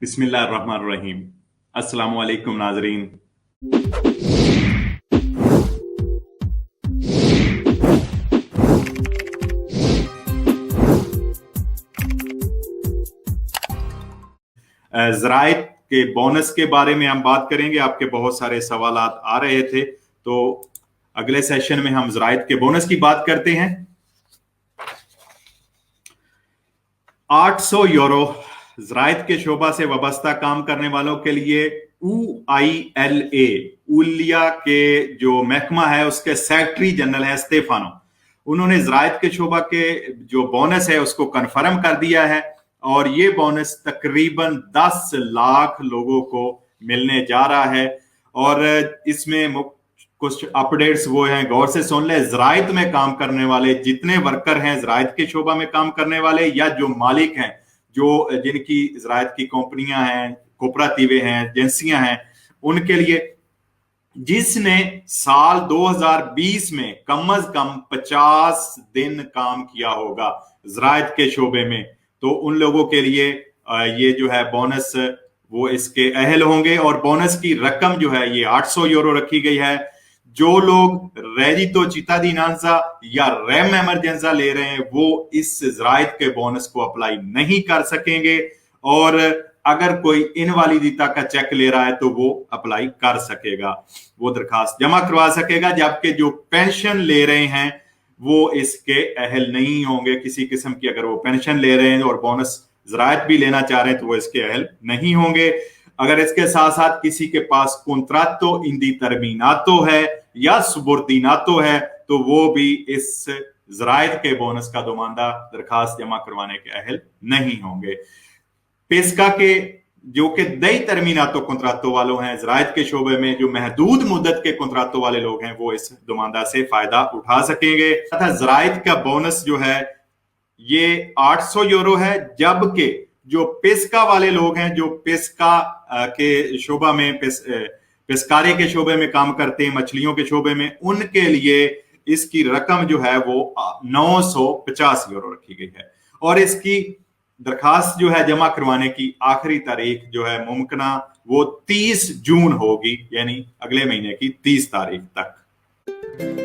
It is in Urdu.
بسم اللہ الرحمن الرحیم۔ السلام علیکم ناظرین۔ زراعت کے بونس کے بارے میں ہم بات کریں گے۔ آپ کے بہت سارے سوالات آ رہے تھے، تو اگلے سیشن میں ہم زراعت کے بونس کی بات کرتے ہیں۔ 800 یورو زراعت کے شعبہ سے وابستہ کام کرنے والوں کے لیے OILA اولیا کے جو محکمہ ہے اس کے سیکرٹری جنرل ہے اسٹیفانو، انہوں نے زراعت کے شعبہ کے جو بونس ہے اس کو کنفرم کر دیا ہے، اور یہ بونس تقریباً 10 لاکھ لوگوں کو ملنے جا رہا ہے۔ اور اس میں کچھ اپڈیٹس وہ ہیں، غور سے سن لیں۔ زراعت میں کام کرنے والے جتنے ورکر ہیں، زراعت کے شعبہ میں کام کرنے والے یا جو مالک ہیں، جو جن کی زراعت کی کمپنیاں ہیں، کوپراتیویں ہیں، ایجنسیاں ہیں، ان کے لیے جس نے سال 2020 میں کم از کم 50 دن کام کیا ہوگا زراعت کے شعبے میں، تو ان لوگوں کے لیے یہ جو ہے بونس وہ اس کے اہل ہوں گے۔ اور بونس کی رقم جو ہے یہ 800 یورو رکھی گئی ہے۔ جو لوگ ریڈیتو چیتادینانزا یا ریم ایمرجنسا لے رہے ہیں وہ اس زراعت کے بونس کو اپلائی نہیں کر سکیں گے، اور اگر کوئی انوالیدیتا کا چیک لے رہا ہے تو وہ اپلائی کر سکے گا، وہ درخواست جمع کروا سکے گا۔ جبکہ جو پینشن لے رہے ہیں وہ اس کے اہل نہیں ہوں گے کسی قسم کی۔ اگر وہ پینشن لے رہے ہیں اور بونس زراعت بھی لینا چاہ رہے ہیں تو وہ اس کے اہل نہیں ہوں گے۔ اگر اس کے ساتھ ساتھ کسی کے پاس کنتراتو اندیترمیناتو ہے یا سبوردیناتو ہے تو وہ بھی اس زراعت کے بونس کا دوماندہ درخواست جمع کروانے کے اہل نہیں ہوں گے۔ پیسکا کے جو کہ دئی ترمیناتو کنتراتو والوں ہیں زراعت کے شعبے میں، جو محدود مدت کے کنتراتو والے لوگ ہیں، وہ اس دوماندہ سے فائدہ اٹھا سکیں گے۔ زراعت کا بونس جو ہے یہ 800 یورو ہے، جبکہ جو پیسکا والے لوگ ہیں، جو پیسکا کے شعبہ میں پیسکاری کے شعبے میں کام کرتے ہیں، مچھلیوں کے شعبے میں، ان کے لیے اس کی رقم جو ہے وہ 950 یورو رکھی گئی ہے۔ اور اس کی درخواست جو ہے جمع کروانے کی آخری تاریخ جو ہے ممکنہ وہ 30 جون ہوگی، یعنی اگلے مہینے کی 30 تاریخ تک۔